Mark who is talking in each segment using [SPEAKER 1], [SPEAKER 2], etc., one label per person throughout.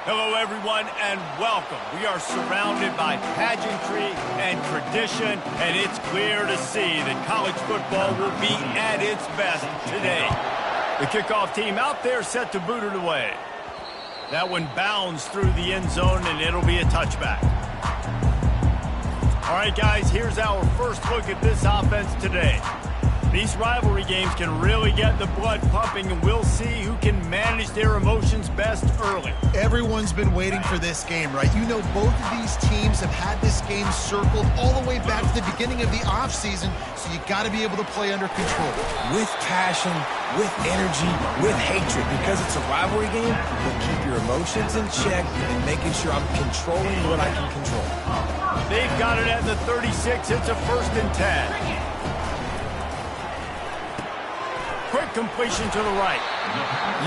[SPEAKER 1] Hello, everyone, and welcome. We are surrounded by pageantry and tradition, and it's clear to see that college football will be at its best today. The kickoff team out there set to boot it away. That one bounds through the end zone, and it'll be a touchback. All right, guys, here's our first look at this offense today. These rivalry games can really get the blood pumping, and we'll see who can manage their emotions best early.
[SPEAKER 2] Everyone's been waiting for this game, right? You know, both of these teams have had this game circled all the way back to the beginning of the offseason, so you got to be able to play under control.
[SPEAKER 3] With passion, with energy, with hatred, because it's a rivalry game, we'll keep your emotions in check and making sure I'm controlling what I can control.
[SPEAKER 1] They've got it at the 36. It's a 1st and 10. Quick completion to the right.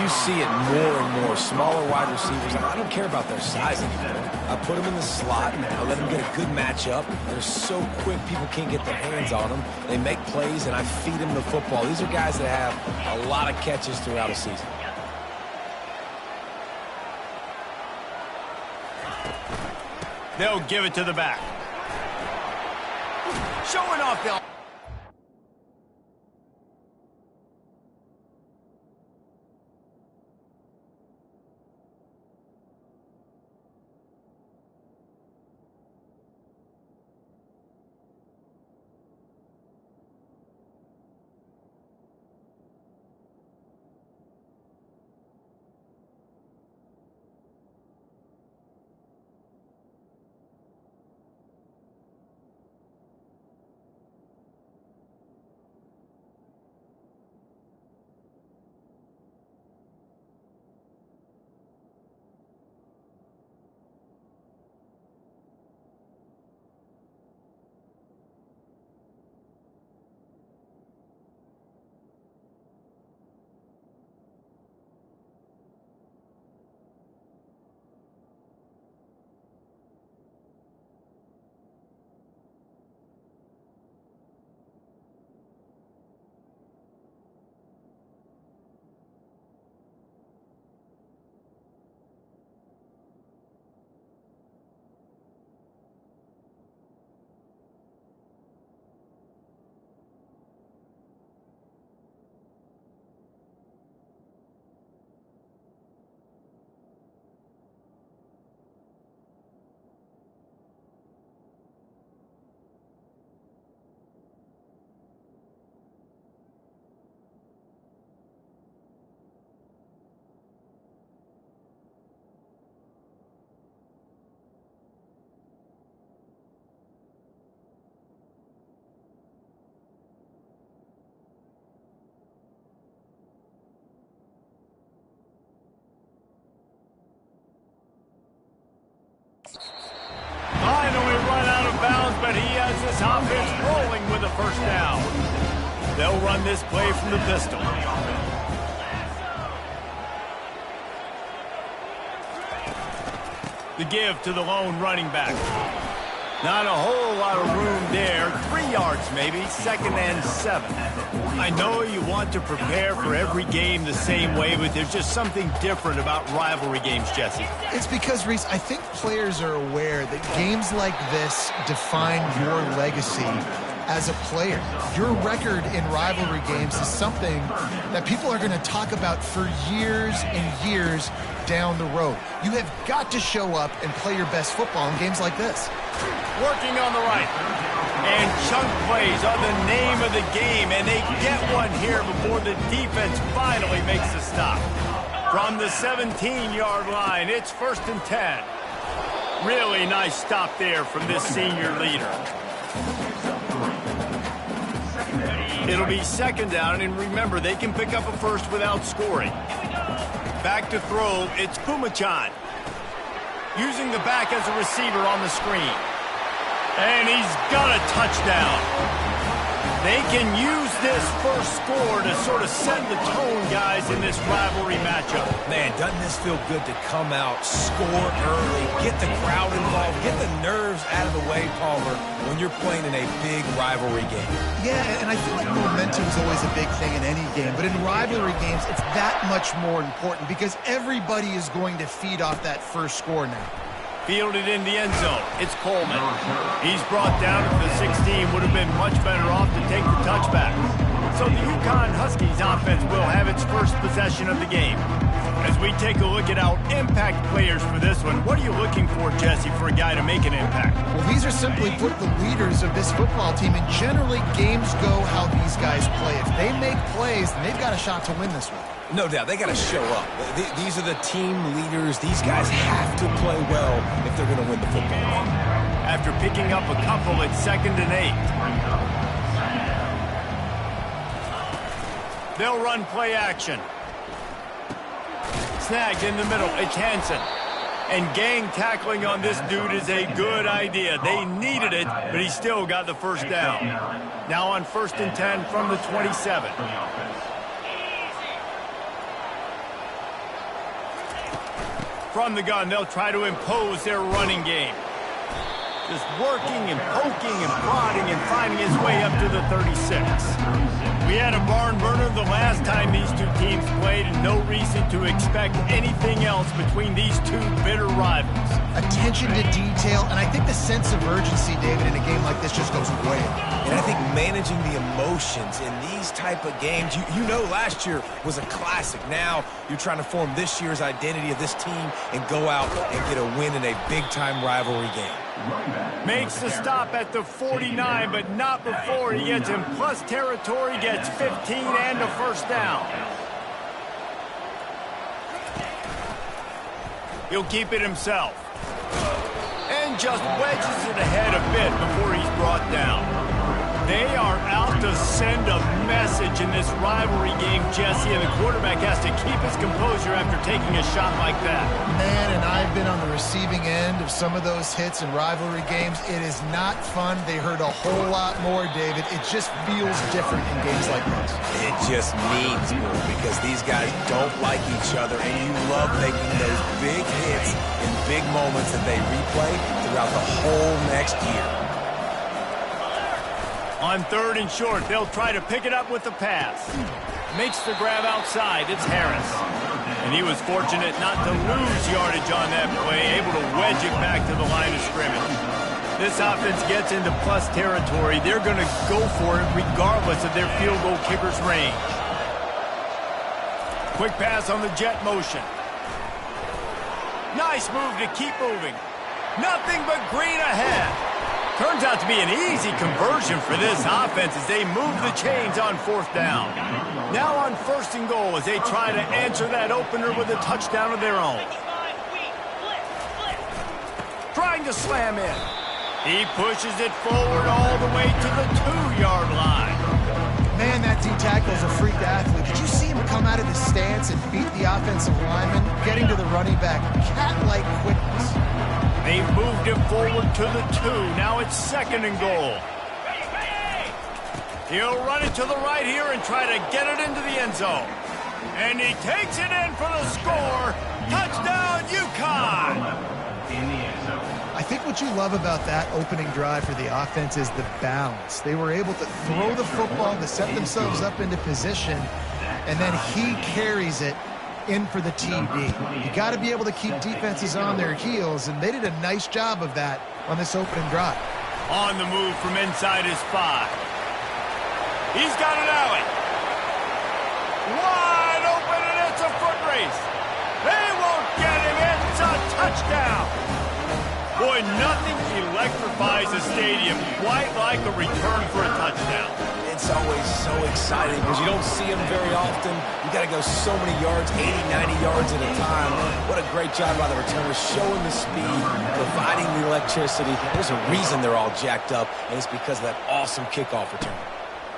[SPEAKER 3] You see it more and more. Smaller wide receivers. I don't care about their size anymore. I put them in the slot. I let them get a good matchup. They're so quick, people can't get their hands on them. They make plays, and I feed them the football. These are guys that have a lot of catches throughout a season.
[SPEAKER 1] They'll give it to the back. Showing off the... Finally run out of bounds, but he has this offense rolling with a 1st down. They'll run this play from the pistol. The give to the lone running back. Not a whole lot of room there. 3 yards maybe, 2nd and 7. I know you want to prepare for every game the same way, but there's just something different about rivalry games, Jesse.
[SPEAKER 2] It's because, Reese, I think players are aware that games like this define your legacy as a player. Your record in rivalry games is something that people are going to talk about for years and years down the road. You have got to show up and play your best football in games like this.
[SPEAKER 1] Working on the right. And chunk plays are the name of the game, and they get one here before the defense finally makes the stop. From the 17-yard line, it's 1st and 10. Really nice stop there from this senior leader. It'll be 2nd down, and remember, they can pick up a 1st without scoring. Back to throw, it's Pumachan. Using the back as a receiver on the screen. And he's got a touchdown. They can use this first score to sort of set the tone, guys, in this rivalry matchup.
[SPEAKER 3] Man, doesn't this feel good to come out, score early, get the crowd involved, get the nerves out of the way, Palmer, when you're playing in a big rivalry game?
[SPEAKER 2] Yeah, and I feel like momentum is always a big thing in any game, but in rivalry games, it's that much more important because everybody is going to feed off that first score now.
[SPEAKER 1] Fielded in the end zone. It's Coleman. He's brought down to the 16. Would have been much better off to take the touchback. So the UConn Huskies offense will have its first possession of the game. As we take a look at our impact players for this one, what are you looking for, Jesse, for a guy to make an impact?
[SPEAKER 2] Well, these are simply put the leaders of this football team, and generally games go how these guys play. If they make plays, then they've got a shot to win this one.
[SPEAKER 3] No doubt, they got to show up. These are the team leaders. These guys have to play well if they're going to win the football game.
[SPEAKER 1] After picking up a couple, it's 2nd and 8. They'll run play action. Snagged in the middle, it's Hansen. And gang tackling on this dude is a good idea. They needed it, but he still got the first down. Now on 1st and 10 from the 27. From the gun, they'll try to impose their running game. Just working and poking and prodding and finding his way up to the 36. We had a barn burner the last time these two teams played, and no reason to expect anything else between these two bitter rivals.
[SPEAKER 2] Attention to detail, and I think the sense of urgency, David, in a game like this just goes way up.
[SPEAKER 3] And I think managing the emotions in these type of games, you know last year was a classic. Now you're trying to form this year's identity of this team and go out and get a win in a big-time rivalry game.
[SPEAKER 1] Makes the stop at the 49, but not before he gets in plus territory, gets 15 and a first down. He'll keep it himself. And just wedges it ahead a bit before he's brought down. They are out to send a message in this rivalry game, Jesse, and the quarterback has to keep his composure after taking a shot like that.
[SPEAKER 2] Man, and I've been on the receiving end of some of those hits in rivalry games. It is not fun. They hurt a whole lot more, David. It just feels different in games like this.
[SPEAKER 3] It just means more because these guys don't like each other, and you love making those big hits in big moments that they replay throughout the whole next year.
[SPEAKER 1] On 3rd and short, they'll try to pick it up with the pass. Makes the grab outside. It's Harris. And he was fortunate not to lose yardage on that play, able to wedge it back to the line of scrimmage. This offense gets into plus territory. They're going to go for it regardless of their field goal kicker's range. Quick pass on the jet motion. Nice move to keep moving. Nothing but green ahead. Turns out to be an easy conversion for this offense as they move the chains on 4th down. Now on 1st and goal as they try to answer that opener with a touchdown of their own. Trying to slam in. He pushes it forward all the way to the 2-yard line.
[SPEAKER 2] Man, that D-tackle is a freak athlete. Did you see him come out of the stance and beat the offensive lineman, getting to the running back? Cat-like quickness.
[SPEAKER 1] They've moved it forward to the 2. Now it's 2nd and goal. He'll run it to the right here and try to get it into the end zone. And he takes it in for the score. Touchdown, UConn!
[SPEAKER 2] I think what you love about that opening drive for the offense is the balance. They were able to throw the football to set themselves up into position, and then he carries it in for the TD. You got to be able to keep defenses on their heels, and they did a nice job of that on this opening drive.
[SPEAKER 1] On the move from inside his 5. He's got an alley. Wide open, and it's a foot race. They won't get him. It's a touchdown. Boy, nothing electrifies a stadium quite like a return for a touchdown.
[SPEAKER 3] It's always so exciting because you don't see them very often. You got to go so many yards, 80, 90 yards at a time. What a great job by the returners, showing the speed, providing the electricity. There's a reason they're all jacked up, and it's because of that awesome kickoff return.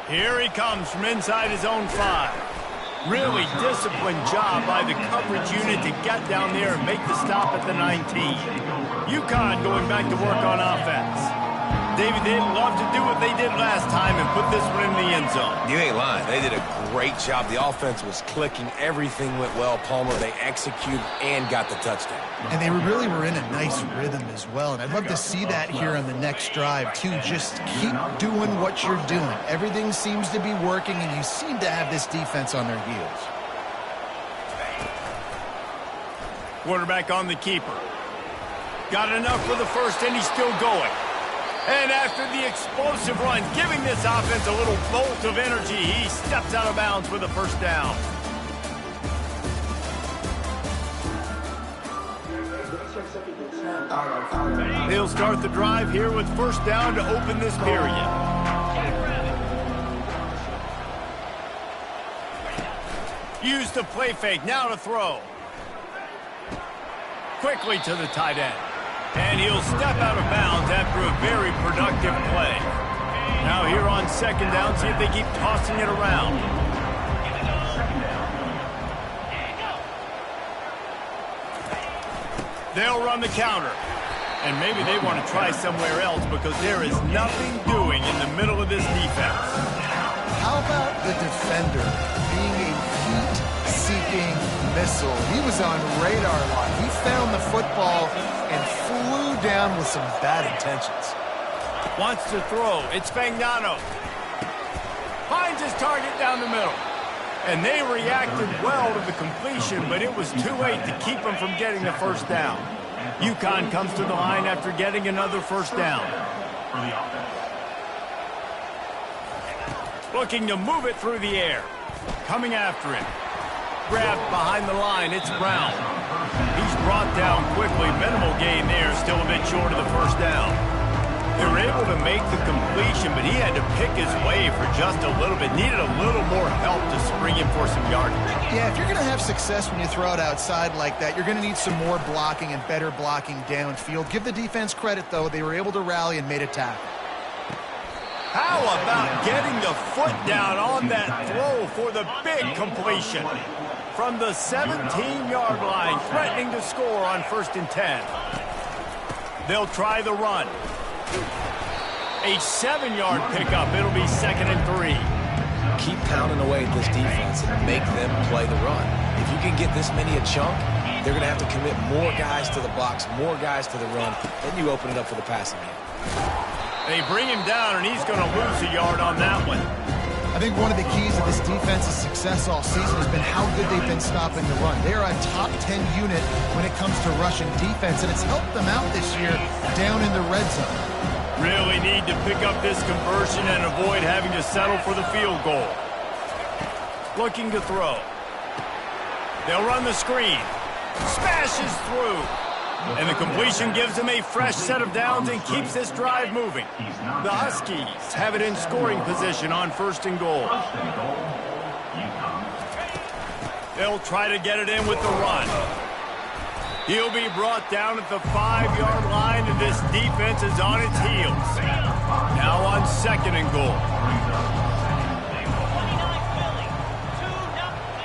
[SPEAKER 1] Here he comes from inside his own 5. Really disciplined job by the coverage unit to get down there and make the stop at the 19. UConn going back to work on offense. David, they'd love to do what they did last time and put this one in the end zone.
[SPEAKER 3] You ain't lying. They did a great job. The offense was clicking. Everything went well, Palmer. They executed and got the touchdown.
[SPEAKER 2] And they really were in a nice rhythm as well. And I'd love to see that here on the next drive, too. Just keep doing what you're doing. Everything seems to be working, and you seem to have this defense on their heels.
[SPEAKER 1] Quarterback on the keeper. Got enough for the first, and he's still going. And after the explosive run, giving this offense a little bolt of energy, he steps out of bounds with a first down. He'll start the drive here with first down to open this period. Use the play fake, now to throw. Quickly to the tight end. And he'll step out of bounds after a very productive play. Now here on second down, see if they keep tossing it around. They'll run the counter. And maybe they want to try somewhere else because there is nothing doing in the middle of this defense.
[SPEAKER 2] How about the defender being a heat-seeking missile? He was on radar lock. He found the football and flew down with some bad intentions.
[SPEAKER 1] Wants to throw. It's Fagnano. Finds his target down the middle. And they reacted well to the completion, but it was too late to keep him from getting the first down. UConn comes to the line after getting another first down. Looking to move it through the air. Coming after him. Grabbed behind the line, it's Brown. He's brought down quickly. Minimal gain there, still a bit short of the first down. They were able to make the completion, but he had to pick his way for just a little bit. Needed a little more help to spring him for some yardage.
[SPEAKER 2] Yeah, if you're going to have success when you throw it outside like that, you're going to need some more blocking and better blocking downfield. Give the defense credit, though. They were able to rally and made a tackle.
[SPEAKER 1] How about getting the foot down on that throw for the big completion? From the 17-yard line, threatening to score on 1st and 10. They'll try the run. A 7-yard pickup. It'll be 2nd and 3.
[SPEAKER 3] Keep pounding away at this defense and make them play the run. If you can get this many a chunk, they're going to have to commit more guys to the box, more guys to the run. Then you open it up for the passing game.
[SPEAKER 1] They bring him down, and he's going to lose a yard on that one.
[SPEAKER 2] I think one of the keys of this defense's success all season has been how good they've been stopping the run. They're a top 10 unit when it comes to rushing defense, and it's helped them out this year down in the red zone.
[SPEAKER 1] Really need to pick up this conversion and avoid having to settle for the field goal. Looking to throw. They'll run the screen. Smashes through. And the completion gives them a fresh set of downs and keeps this drive moving. The Huskies have it in scoring position on 1st and goal. They'll try to get it in with the run. He'll be brought down at the 5-yard line, and this defense is on its heels. Now on 2nd and goal.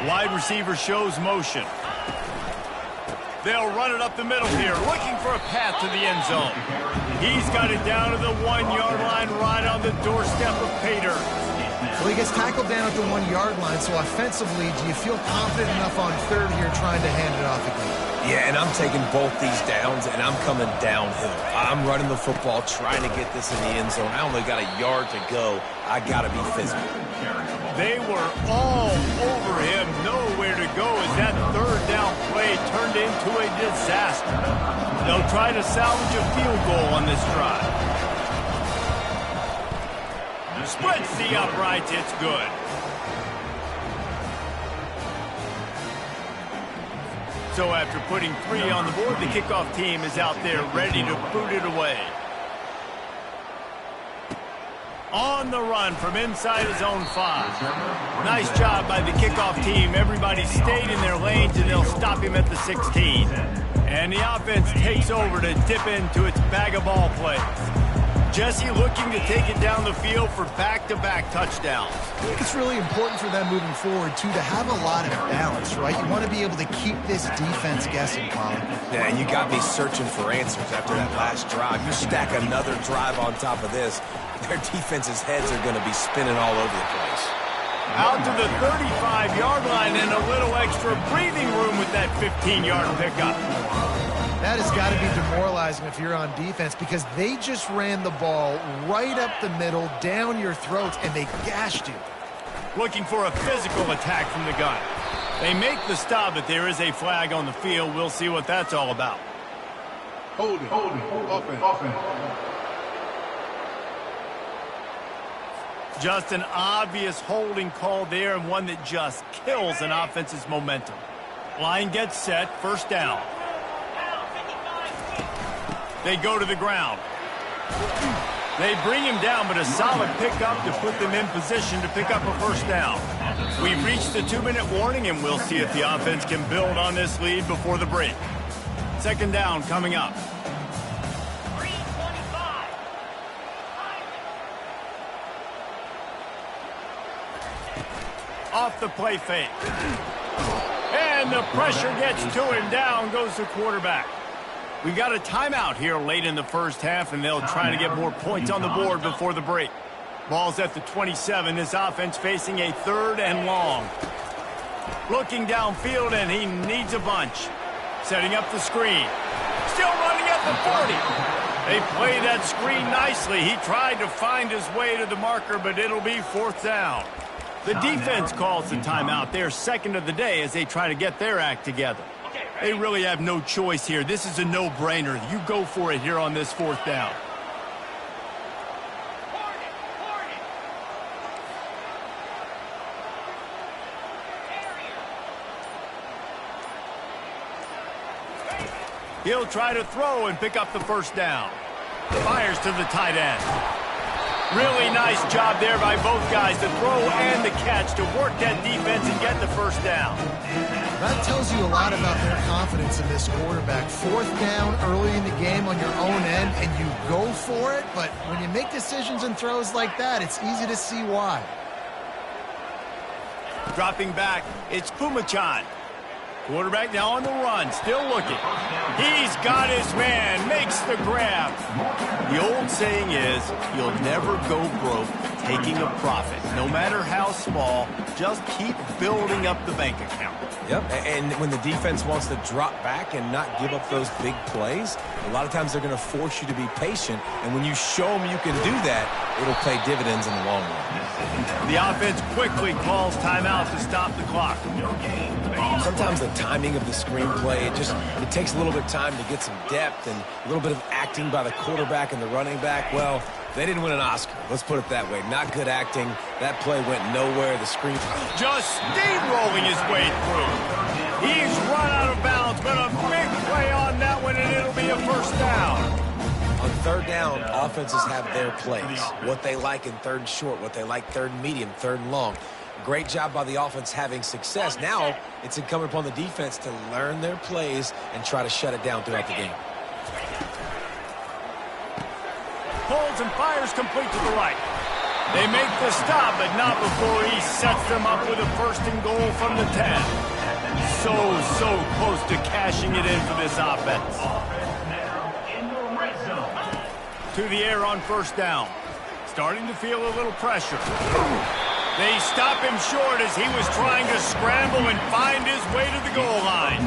[SPEAKER 1] Wide receiver shows motion. They'll run it up the middle here, looking for a path to the end zone. He's got it down to the 1-yard line, right on the doorstep of Pater.
[SPEAKER 2] Well, he gets tackled down at the 1-yard line, so offensively, do you feel confident enough on 3rd here trying to hand it off again?
[SPEAKER 3] Yeah, and I'm taking both these downs, and I'm coming downhill. I'm running the football, trying to get this in the end zone. I only got a yard to go. I got to be physical.
[SPEAKER 1] They were all over him, nowhere to go as that 3rd down play turned into a disaster. They'll try to salvage a field goal on this drive. Splits the uprights, it's good. So after putting 3 on the board, the kickoff team is out there ready to boot it away. On the run from inside his own 5. Nice job by the kickoff team. Everybody stayed in their lanes, and they'll stop him at the 16. And the offense takes over to dip into its bag of ball plays. Jesse looking to take it down the field for back-to-back touchdowns.
[SPEAKER 2] I think it's really important for them moving forward, too, to have a lot of balance, right? You want to be able to keep this defense guessing, Colin.
[SPEAKER 3] Yeah, you got me searching for answers after that last drive. You stack another drive on top of this, their defense's heads are going to be spinning all over the place.
[SPEAKER 1] Out to the 35-yard line and a little extra breathing room with that 15-yard pickup.
[SPEAKER 2] That has got to be demoralizing if you're on defense because they just ran the ball right up the middle, down your throats, and they gashed you.
[SPEAKER 1] Looking for a physical attack from the gun. They make the stop, but there is a flag on the field. We'll see what that's all about.
[SPEAKER 4] Hold it, offense.
[SPEAKER 1] Just an obvious holding call there and one that just kills an offense's momentum. Line gets set, first down. They go to the ground. They bring him down, but a solid pickup to put them in position to pick up a first down. We've reached the 2-minute warning, and we'll see if the offense can build on this lead before the break. Second down coming up. Off the play fake. And the pressure gets to him. Down goes the quarterback. We got a timeout here late in the first half, and they'll try to get more points on the board before the break. Ball's at the 27. This offense facing a 3rd and long. Looking downfield, and he needs a bunch. Setting up the screen. Still running at the 40. They play that screen nicely. He tried to find his way to the marker, but it'll be 4th down. The defense calls the timeout. Their second of the day as they try to get their act together. They really have no choice here. This is a no-brainer. You go for it here on this 4th down. He'll try to throw and pick up the first down. Fires to the tight end. Really nice job there by both guys, the throw and the catch, to work that defense and get the first down.
[SPEAKER 2] That tells you a lot about their confidence in this quarterback. 4th down early in the game on your own end, and you go for it, but when you make decisions and throws like that, it's easy to see why.
[SPEAKER 1] Dropping back, it's Pumachan. Quarterback now on the run, still looking. He's got his man, makes the grab. The old saying is, you'll never go broke taking a profit. No matter how small, just keep building up the bank account.
[SPEAKER 3] Yep, and when the defense wants to drop back and not give up those big plays, a lot of times they're going to force you to be patient, and when you show them you can do that, it'll pay dividends in the long run.
[SPEAKER 1] The offense quickly calls timeout to stop the clock.
[SPEAKER 3] Sometimes the timing of the screenplay, it takes a little bit of time to get some depth and a little bit of acting by the quarterback and the running back. Well, they didn't win an Oscar. Let's put it that way. Not good acting. That play went nowhere. The screen
[SPEAKER 1] just steamrolling his way through. He's run out of bounds, but a big play on that one, and it'll be a first down.
[SPEAKER 3] On 3rd down, offenses have their plays. What they like in 3rd and short, what they like 3rd and medium, 3rd and long. Great job by the offense having success. Now it's incumbent upon the defense to learn their plays and try to shut it down throughout the game.
[SPEAKER 1] Pulls and fires complete to the right. They make the stop, but not before he sets them up with a 1st and goal from the 10. So close to cashing it in for this offense. To the air on 1st down. Starting to feel a little pressure. They stop him short as he was trying to scramble and find his way to the goal line.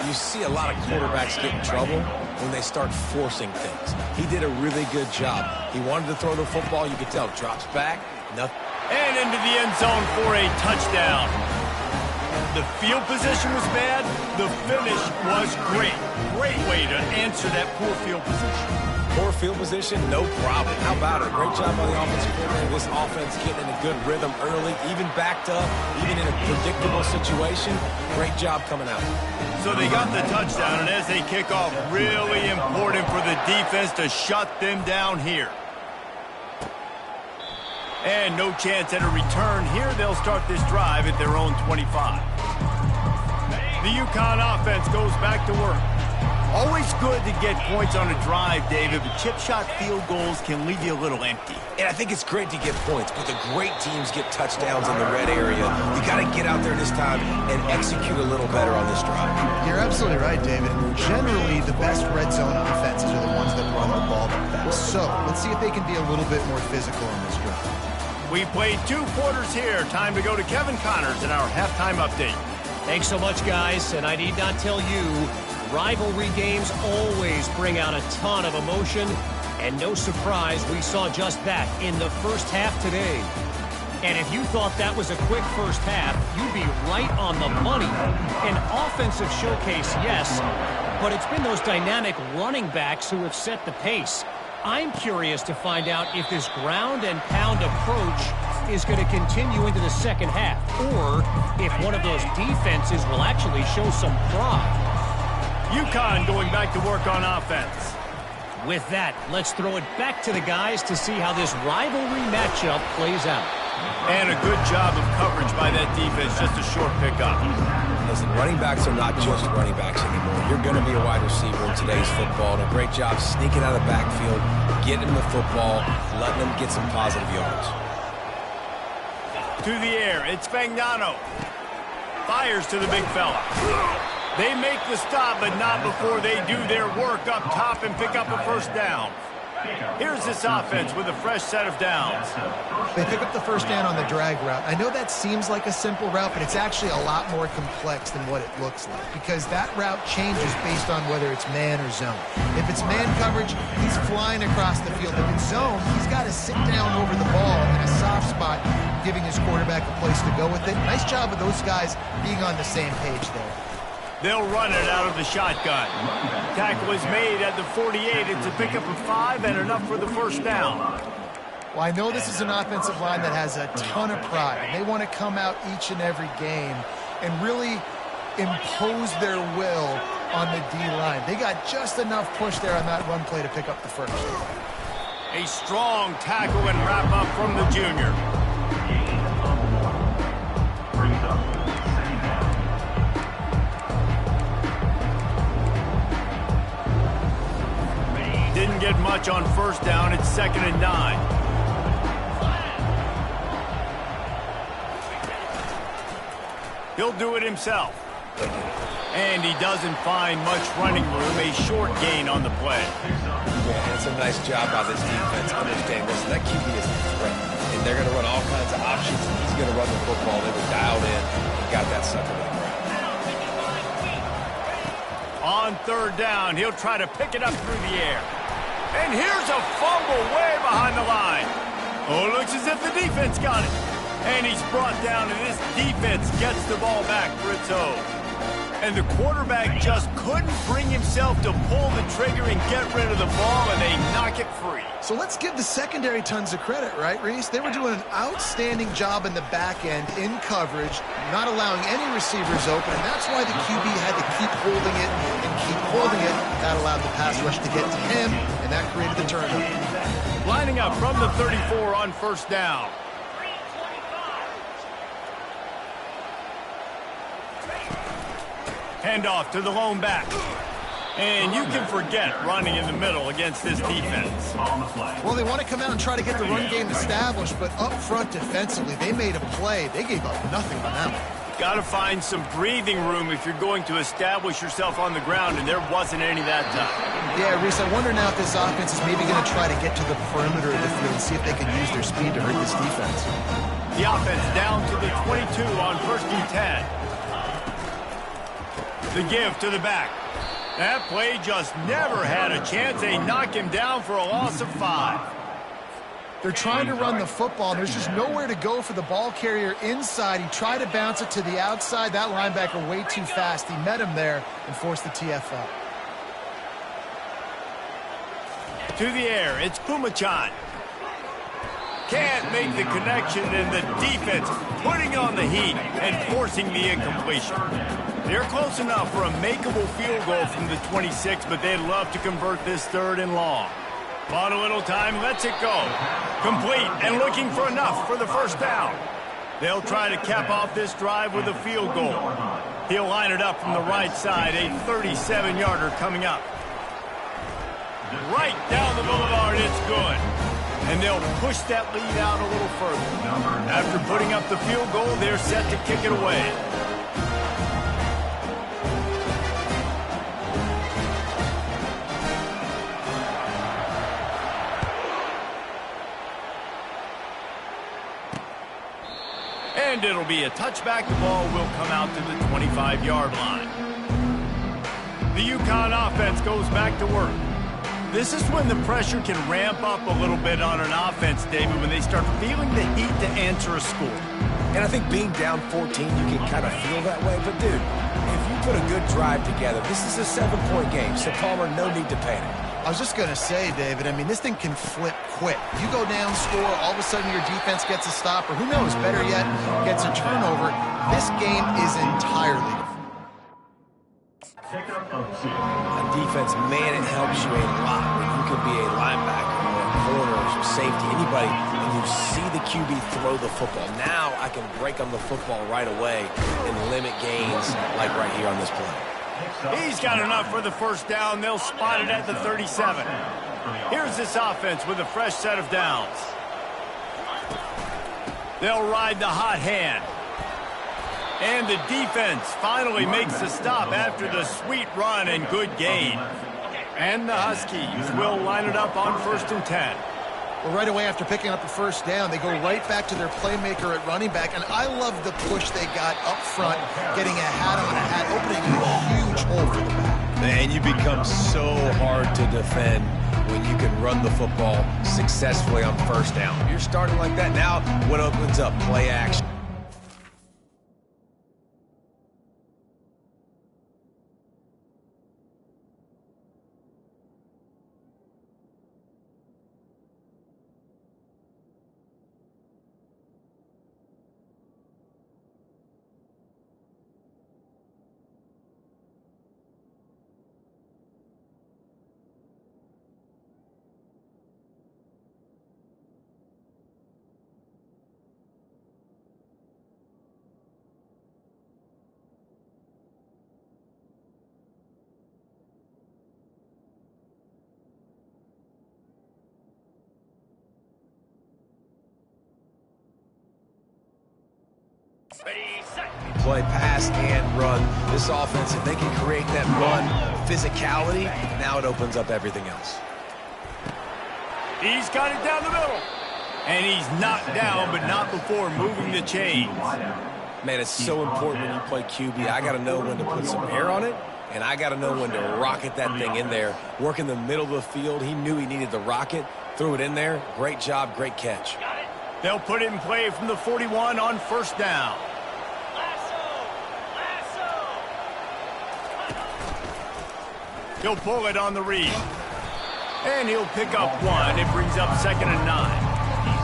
[SPEAKER 3] You see a lot of quarterbacks get in trouble when they start forcing things. He did a really good job. He wanted to throw the football. You could tell. Drops back. Nothing.
[SPEAKER 1] And into the end zone for a touchdown. The field position was bad. The finish was great. Great way to answer that poor field position.
[SPEAKER 3] Poor field position, no problem. How about it? Great job by the offensive coordinator. This offense getting in a good rhythm early, even backed up, even in a predictable situation. Great job coming out.
[SPEAKER 1] So they got the touchdown, and as they kick off, really important for the defense to shut them down here. And no chance at a return here. They'll start this drive at their own 25. The UConn offense goes back to work. Always good to get points on a drive, David, but chip shot field goals can leave you a little empty.
[SPEAKER 3] And I think it's great to get points, but the great teams get touchdowns in the red area. You got to get out there this time and execute a little better on this drive.
[SPEAKER 2] You're absolutely right, David. Generally, the best red zone offenses are the ones that run the ball the best. So let's see if they can be a little bit more physical on this drive.
[SPEAKER 1] We played 2 quarters here. Time to go to Kevin Connors in our halftime update.
[SPEAKER 5] Thanks so much, guys, and I need not tell you, rivalry games always bring out a ton of emotion, and no surprise, we saw just that in the first half today. And if you thought that was a quick first half, you'd be right on the money. An offensive showcase, yes, but it's been those dynamic running backs who have set the pace. I'm curious to find out if this ground and pound approach is going to continue into the second half, or if one of those defenses will actually show some pride.
[SPEAKER 1] UConn going back to work on offense.
[SPEAKER 5] With that, let's throw it back to the guys to see how this rivalry matchup plays out.
[SPEAKER 1] And a good job of coverage by that defense, just a short pickup.
[SPEAKER 3] Listen, running backs are not just running backs anymore. You're going to be a wide receiver in today's football, and a great job sneaking out of the backfield, getting them the football, letting them get some positive yards.
[SPEAKER 1] To the air, it's Fagnano. Fires to the big fella. They make the stop, but not before they do their work up top and pick up a first down. Here's this offense with a fresh set of downs.
[SPEAKER 2] They pick up the first down on the drag route. I know that seems like a simple route, but it's actually a lot more complex than what it looks like, because that route changes based on whether it's man or zone. If it's man coverage, he's flying across the field. If it's zone, he's got to sit down over the ball in a soft spot, giving his quarterback a place to go with it. Nice job of those guys being on the same page there.
[SPEAKER 1] They'll run it out of the shotgun. Tackle is made at the 48. It's a pickup of 5 and enough for the first down.
[SPEAKER 2] Well, I know this is an offensive line that has a ton of pride. They want to come out each and every game and really impose their will on the D-line. They got just enough push there on that run play to pick up the first.
[SPEAKER 1] A strong tackle and wrap up from the junior. Didn't get much on first down. It's 2nd and 9. He'll do it himself. And he doesn't find much running room. A short gain on the play.
[SPEAKER 3] Yeah, it's a nice job by this defense. Understand, listen, that QB is a threat. And they're going to run all kinds of options. He's going to run the football. They were dialed in and got that sucker to the ground.
[SPEAKER 1] On 3rd down, he'll try to pick it up through the air. And here's a fumble way behind the line. Oh, looks as if the defense got it. And he's brought down, and this defense gets the ball back for its own. And the quarterback just couldn't bring himself to pull the trigger and get rid of the ball, and they knock it free.
[SPEAKER 2] So let's give the secondary tons of credit, right, Reese? They were doing an outstanding job in the back end, in coverage, not allowing any receivers open, and that's why the QB had to keep holding it and keep holding it. That allowed the pass rush to get to him, and that created the turnover.
[SPEAKER 1] Lining up from the 34 on first down. Handoff to the lone back. And you can forget running in the middle against this defense.
[SPEAKER 2] Well, they want to come out and try to get the run game established, but up front defensively, they made a play. They gave up nothing on that one.
[SPEAKER 1] Got to find some breathing room if you're going to establish yourself on the ground, and there wasn't any that time.
[SPEAKER 2] Yeah, Reese, I wonder now if this offense is maybe going to try to get to the perimeter of the field and see if they can use their speed to hurt this defense.
[SPEAKER 1] The offense down to the 22 on 1st and 10. The give to the back. That play just never had a chance. They knock him down for a loss of 5.
[SPEAKER 2] They're trying to run the football. There's just nowhere to go for the ball carrier inside. He tried to bounce it to the outside. That linebacker way too fast. He met him there and forced the TFL.
[SPEAKER 1] To the air, it's Pumachan. Can't make the connection, and the defense putting on the heat and forcing the incompletion. They're close enough for a makeable field goal from the 26, but they'd love to convert this 3rd and long. Bought a little time, lets it go. Complete and looking for enough for the first down. They'll try to cap off this drive with a field goal. He'll line it up from the right side, a 37-yarder coming up. Right down the boulevard, it's good. And they'll push that lead out a little further. After putting up the field goal, they're set to kick it away. And it'll be a touchback. The ball will come out to the 25-yard line. The UConn offense goes back to work. This is when the pressure can ramp up a little bit on an offense, David, when they start feeling the heat to answer a score.
[SPEAKER 3] And I think being down 14, you can kind of feel that way. But, dude, if you put a good drive together, this is a 7-point game, so Palmer, no need to panic.
[SPEAKER 2] I was just going to say, David, I mean, this thing can flip quick. You go down, score, all of a sudden your defense gets a stop, or who knows, better yet, gets a turnover. This game is entirely different.
[SPEAKER 3] On defense, man, it helps you a lot when you can be a linebacker or a corner or safety, anybody, and you see the QB throw the football. Now I can break on the football right away and limit gains like right here on this play.
[SPEAKER 1] He's got enough for the first down. They'll spot it at the 37. Here's this offense with a fresh set of downs. They'll ride the hot hand. And the defense finally makes the stop after the sweet run and good gain. And the Huskies will line it up on 1st and 10.
[SPEAKER 2] Well, right away after picking up the first down, they go right back to their playmaker at running back. And I love the push they got up front, getting a hat on a hat, opening a huge hole for the back.
[SPEAKER 3] And you become so hard to defend when you can run the football successfully on first down. You're starting like that. Now what opens up? Play action. Play, pass, and run. This offense, if they can create that run physicality, now it opens up everything else.
[SPEAKER 1] He's got it down the middle. And he's knocked down, but not before moving the chains.
[SPEAKER 3] Man, it's so important when you play QB. I got to know when to put some air on it, and I got to know when to rocket that thing in there. Work in the middle of the field. He knew he needed the rocket. Threw it in there. Great job, great catch.
[SPEAKER 1] They'll put it in play from the 41 on 1st down. He'll pull it on the read. And he'll pick up 1. It brings up 2nd and 9.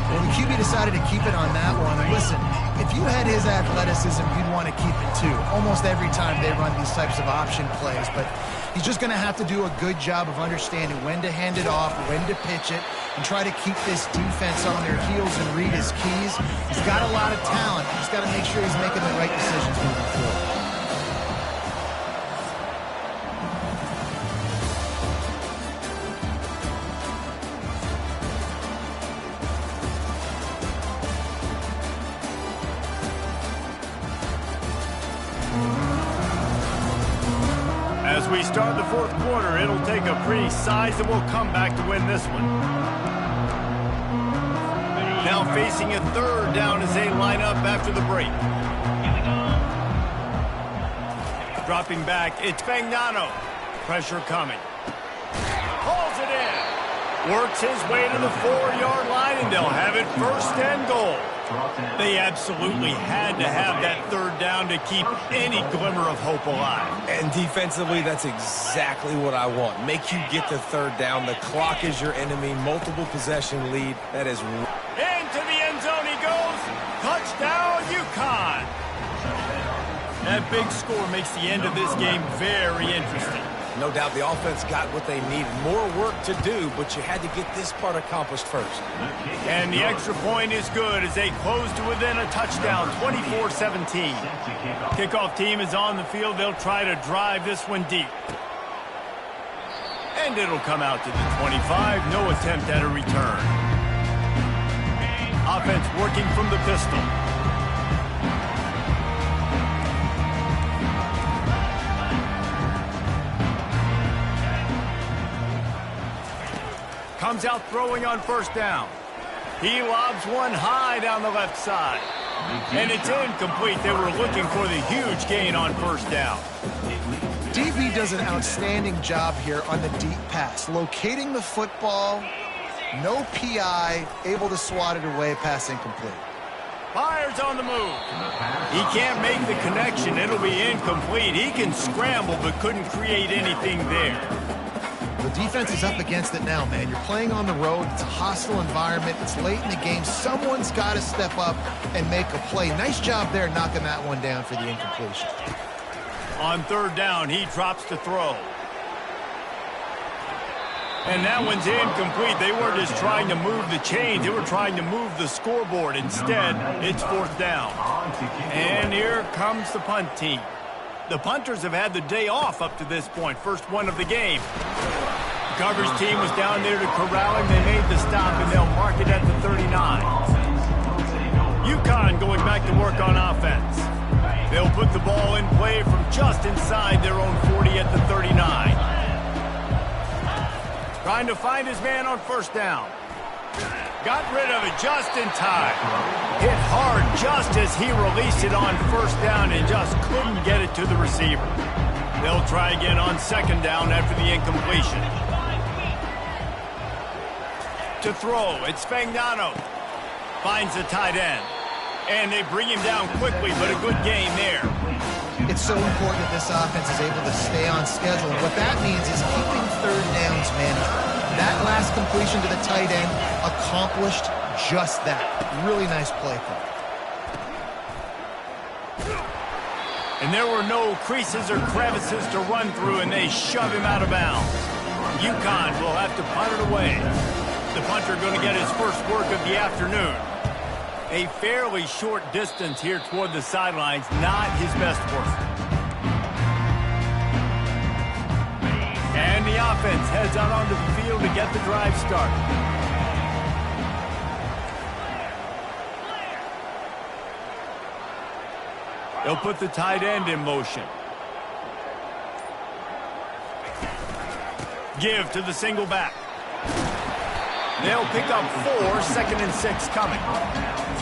[SPEAKER 2] Well, the QB decided to keep it on that one. And listen, if you had his athleticism, you'd want to keep it too. Almost every time they run these types of option plays. But he's just going to have to do a good job of understanding when to hand it off, when to pitch it, and try to keep this defense on their heels and read his keys. He's got a lot of talent. He's got to make sure he's making the right decisions moving forward.
[SPEAKER 1] As we start the 4th quarter, it'll take a pretty sizable comeback to win this one. Now facing a 3rd down as they line up after the break. Dropping back, it's Fagnano. Pressure coming. Pulls it in. Works his way to the 4-yard line, and they'll have it 1st and goal. They absolutely had to have that 3rd down to keep any glimmer of hope alive.
[SPEAKER 3] And defensively, that's exactly what I want. Make you get the 3rd down. The clock is your enemy. Multiple possession lead. That is...
[SPEAKER 1] Into the end zone he goes. Touchdown, UConn. That big score makes the end of this game very interesting.
[SPEAKER 3] No doubt the offense got what they needed. More work to do, but you had to get this part accomplished first.
[SPEAKER 1] And the extra point is good as they close to within a touchdown, 24-17. Kickoff team is on the field. They'll try to drive this one deep. And it'll come out to the 25. No attempt at a return. Offense working from the pistol. Comes out throwing on first down. He lobs one high down the left side. And it's incomplete. They were looking for the huge gain on first down.
[SPEAKER 2] DB does an outstanding job here on the deep pass. Locating the football, no PI, able to swat it away, pass incomplete.
[SPEAKER 1] Fires on the move. He can't make the connection. It'll be incomplete. He can scramble but couldn't create anything there.
[SPEAKER 2] The defense is up against it now, man. You're playing on the road. It's a hostile environment. It's late in the game. Someone's got to step up and make a play. Nice job there knocking that one down for the incompletion.
[SPEAKER 1] On third down, he drops to throw. And that one's incomplete. They weren't just trying to move the chains. They were trying to move the scoreboard. Instead, it's fourth down. And here comes the punt team. The punters have had the day off up to this point. First one of the game. The coverage team was down there to corral him. They made the stop, and they'll mark it at the 39. UConn going back to work on offense. They'll put the ball in play from just inside their own 40 at the 39. Trying to find his man on first down. Got rid of it just in time. Hit hard just as he released it on first down and just couldn't get it to the receiver. They'll try again on second down after the incompletion. To throw, it's Fagnano. Finds the tight end. And they bring him down quickly, but a good game there.
[SPEAKER 2] It's so important that this offense is able to stay on schedule. What that means is keeping third downs manageable. That last completion to the tight end accomplished just that. Really nice play call.
[SPEAKER 1] And there were no creases or crevices to run through, and they shove him out of bounds. UConn will have to punt it away. The punter going to get his first work of the afternoon. A fairly short distance here toward the sidelines, not his best work. And the offense heads out onto the field to get the drive started. They'll put the tight end in motion. Give to the single back. They'll pick up 4, 2nd and 6 coming.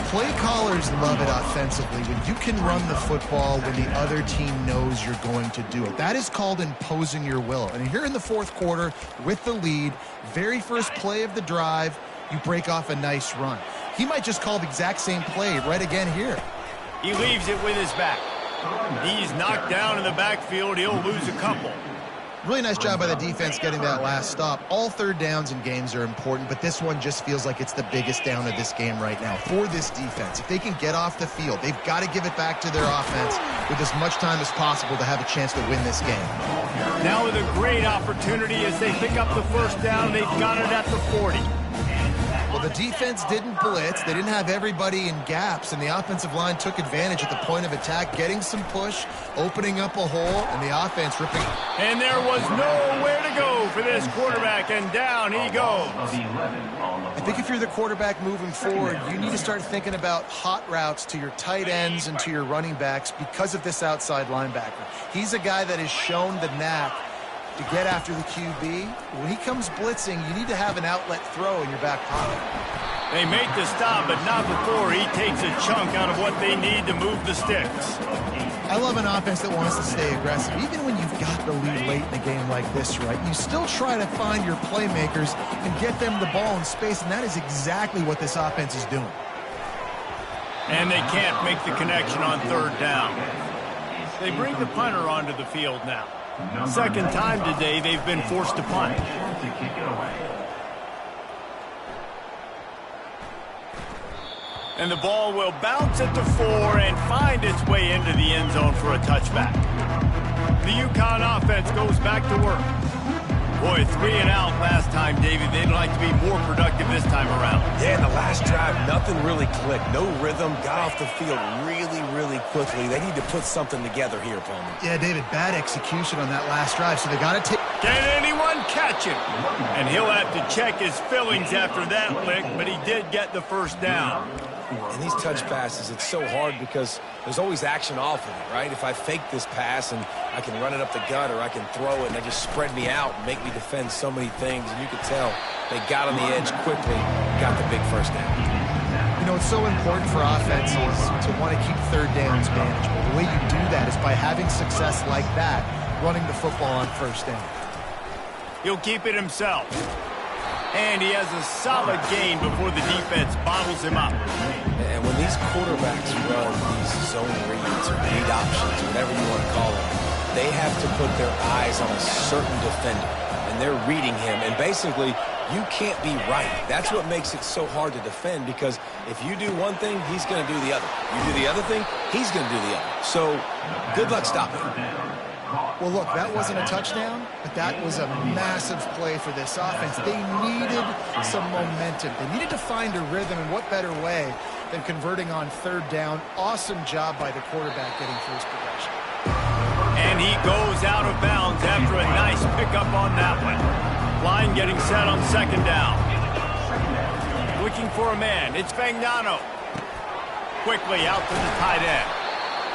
[SPEAKER 2] Play callers love it offensively when you can run the football when the other team knows you're going to do it. That is called imposing your will. And here in the fourth quarter with the lead, very first play of the drive, you break off a nice run. He might just call the exact same play right again here.
[SPEAKER 1] He leaves it with his back. He's knocked down in the backfield. He'll lose a couple.
[SPEAKER 2] Really nice job by the defense getting that last stop. All third downs in games are important, but this one just feels like it's the biggest down of this game right now for this defense. If they can get off the field, they've got to give it back to their offense with as much time as possible to have a chance to win this game.
[SPEAKER 1] Now with a great opportunity as they pick up the first down, they've got it at the 40.
[SPEAKER 2] Well, the defense didn't blitz. They didn't have everybody in gaps, and the offensive line took advantage at the point of attack, getting some push, opening up a hole, and the offense ripping.
[SPEAKER 1] And there was nowhere to go for this quarterback, and down he goes.
[SPEAKER 2] I think if you're the quarterback moving forward, you need to start thinking about hot routes to your tight ends and to your running backs because of this outside linebacker. He's a guy that has shown the knack to get after the QB. When he comes blitzing, you need to have an outlet throw in your back pocket.
[SPEAKER 1] They make the stop, but not before he takes a chunk out of what they need to move the sticks.
[SPEAKER 2] I love an offense that wants to stay aggressive. Even when you've got the lead late in a game like this, right, you still try to find your playmakers and get them the ball in space, and that is exactly what this offense is doing.
[SPEAKER 1] And they can't make the connection on third down. They bring the punter onto the field now. Second time today they've been forced to punt. And the ball will bounce at the 4 and find its way into the end zone for a touchback. The UConn offense goes back to work. Boy, 3 and out last time, David. They'd like to be more productive this time around.
[SPEAKER 3] Yeah, in the last drive, nothing really clicked. No rhythm, got off the field really quickly. They need to put something together here, Palmer.
[SPEAKER 2] Yeah, David, bad execution on that last drive, so they got to take...
[SPEAKER 1] Can anyone catch him? And he'll have to check his fillings after that lick, but he did get the first down.
[SPEAKER 3] And these touch passes, it's so hard because there's always action off of it, right? If I fake this pass and I can run it up the gut or I can throw it and they just spread me out and make me defend so many things, and you can tell they got on the edge quickly, got the big first down.
[SPEAKER 2] You know, it's so important for offenses to want to keep third downs manageable. The way you do that is by having success like that, running the football on first down.
[SPEAKER 1] He'll keep it himself. And he has a solid gain before the defense bottles him up.
[SPEAKER 3] And when these quarterbacks run these zone reads or read options, whatever you want to call them, they have to put their eyes on a certain defender. And they're reading him. And basically, you can't be right. That's what makes it so hard to defend, because if you do one thing, he's going to do the other. You do the other thing, he's going to do the other. So good luck stopping him.
[SPEAKER 2] Well, look, that wasn't a touchdown, but that was a massive play for this offense. They needed some momentum. They needed to find a rhythm, and what better way than converting on third down. Awesome job by the quarterback getting first possession.
[SPEAKER 1] And he goes out of bounds after a nice pickup on that one. Line getting set on second down. Looking for a man. It's Fagnano. Quickly out to the tight end.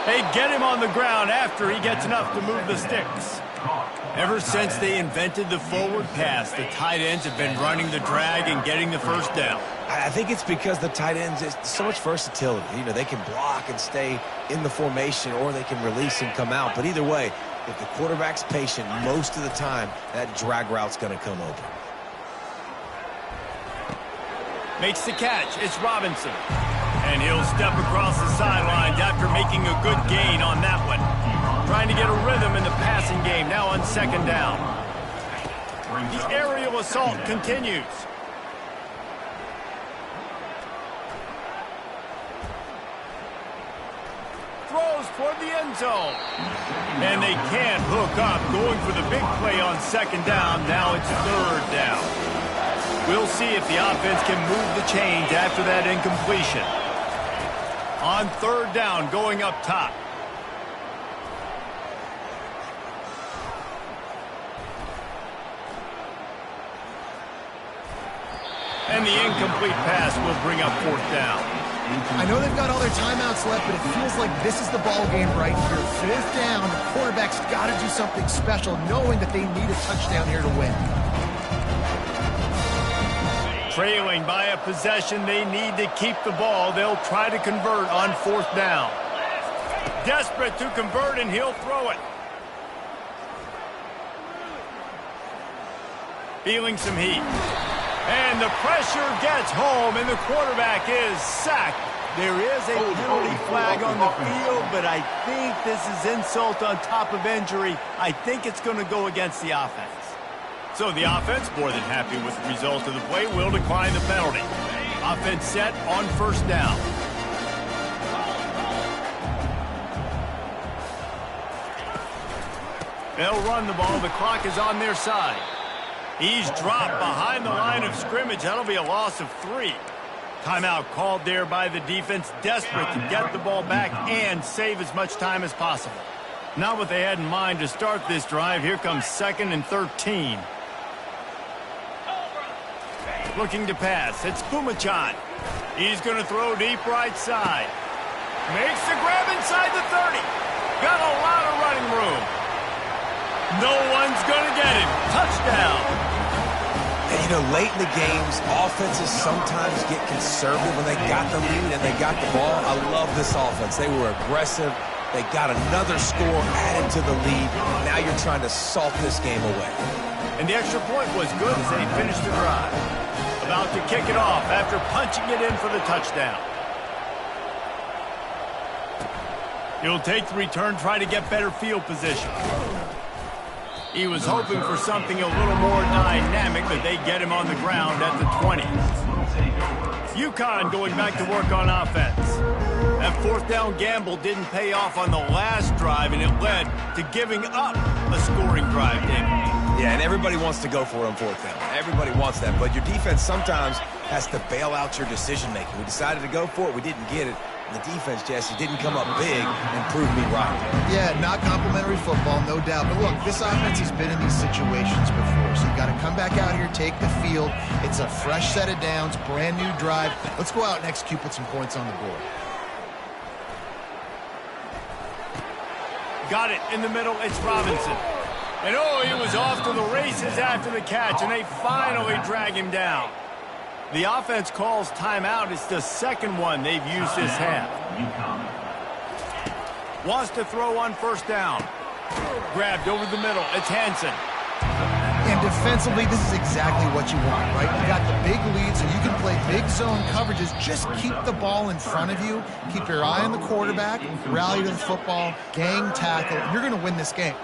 [SPEAKER 1] They get him on the ground after he gets enough to move the sticks. Ever since they invented the forward pass, the tight ends have been running the drag and getting the first down.
[SPEAKER 3] I think it's because the tight ends, is so much versatility. You know, they can block and stay in the formation, or they can release and come out. But either way, if the quarterback's patient, most of the time, that drag route's going to come open.
[SPEAKER 1] Makes the catch. It's Robinson. And he'll step across the sidelines after making a good gain on that one. Trying to get a rhythm in the passing game, now on second down. The aerial assault continues. Throws toward the end zone. And they can't hook up, going for the big play on second down. Now it's third down. We'll see if the offense can move the chains after that incompletion. On third down, going up top. And the incomplete pass will bring up fourth down.
[SPEAKER 2] I know they've got all their timeouts left, but it feels like this is the ball game right here. Fourth down, the quarterback's got to do something special, knowing that they need a touchdown here to win.
[SPEAKER 1] Trailing by a possession, they need to keep the ball. They'll try to convert on fourth down. Desperate to convert, and he'll throw it. Feeling some heat. And the pressure gets home, and the quarterback is sacked. There is a penalty flag on the field, but I think this is insult on top of injury. I think it's going to go against the offense. So the offense, more than happy with the result of the play, will decline the penalty. Offense set on first down. They'll run the ball. The clock is on their side. He's dropped behind the line of scrimmage. That'll be a loss of 3. Timeout called there by the defense, desperate to get the ball back and save as much time as possible. Not what they had in mind to start this drive. Here comes 2nd and 13. Looking to pass. It's Pumachan. He's going to throw deep right side. Makes the grab inside the 30. Got a lot of running room. No one's going to get him. Touchdown.
[SPEAKER 3] And, you know, late in the games, offenses sometimes get conservative when they got the lead and they got the ball. I love this offense. They were aggressive. They got another score added to the lead. Now you're trying to salt this game away.
[SPEAKER 1] And the extra point was good as they finished the drive. About to kick it off after punching it in for the touchdown. He'll take the return, try to get better field position. He was hoping for something a little more dynamic, but they get him on the ground at the 20. UConn going back to work on offense. That 4th fourth down gamble didn't pay off on the last drive, and it led to giving up a scoring drive, David.
[SPEAKER 3] Yeah, and everybody wants to go for it on fourth down. Everybody wants that, but your defense sometimes has to bail out your decision-making. We decided to go for it. We didn't get it. And the defense, Jesse, didn't come up big and prove me right.
[SPEAKER 2] Yeah, not complimentary football, no doubt. But look, this offense has been in these situations before, so you got to come back out here, take the field. It's a fresh set of downs, brand new drive. Let's go out and execute, put some points on the board.
[SPEAKER 1] Got it in the middle. It's Robinson. And oh, he was off to the races after the catch, and they finally drag him down. The offense calls timeout. It's the second one they've used this half. Wants to throw on first down. Grabbed over the middle. It's Hansen.
[SPEAKER 2] And defensively, this is exactly what you want, right? You got the big lead, so you can play big zone coverages. Just keep the ball in front of you. Keep your eye on the quarterback. Rally to the football. Gang tackle. You're going to win this game.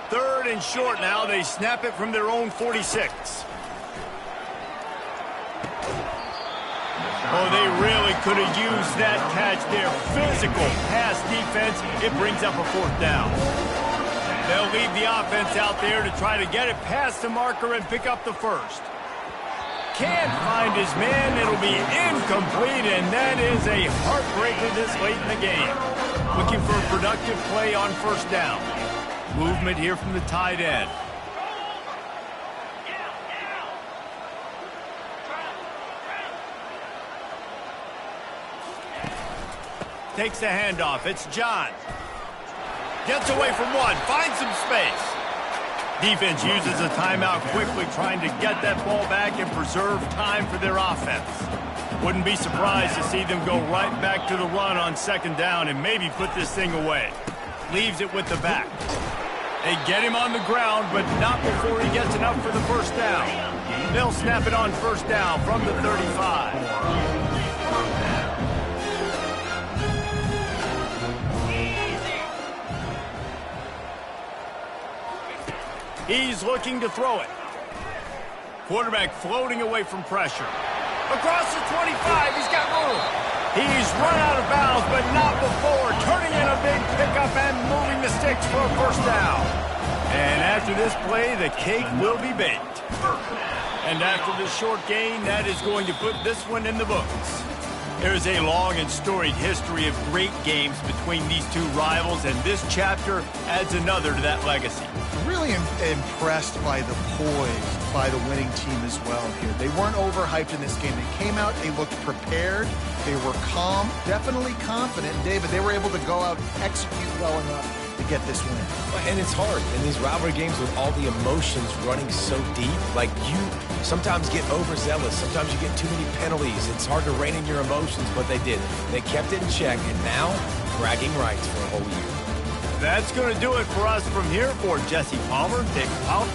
[SPEAKER 1] Third and short now. They snap it from their own 46. Oh, they really could have used that catch there. Physical pass defense. It brings up a fourth down. They'll leave the offense out there to try to get it past the marker and pick up the first. Can't find his man. It'll be incomplete, and that is a heartbreaker this late in the game. Looking for a productive play on first down. Movement here from the tight end. Takes the handoff. It's John. Gets away from one. Finds some space. Defense uses a timeout quickly, trying to get that ball back and preserve time for their offense. Wouldn't be surprised to see them go right back to the run on second down and maybe put this thing away. Leaves it with the back. They get him on the ground, but not before he gets enough for the first down. They'll snap it on first down from the 35. He's looking to throw it. Quarterback floating away from pressure. Across the 25, he's got room. He's run out of bounds, but not before turning in a big pickup and moving the sticks for a first down. And after this play, the cake will be baked. And after this short gain, that is going to put this one in the books. There's a long and storied history of great games between these two rivals, and this chapter adds another to that legacy.
[SPEAKER 2] Really impressed by the poise by the winning team as well here. They weren't overhyped in this game. They came out, they looked prepared, they were calm, definitely confident. David, they were able to go out and execute well enough to get this win.
[SPEAKER 3] And it's hard in these rivalry games with all the emotions running so deep. Like, you sometimes get overzealous. Sometimes you get too many penalties. It's hard to rein in your emotions, but they did. They kept it in check, and now bragging rights for a whole year.
[SPEAKER 1] That's going to do it for us from here. For Jesse Palmer, David Powell,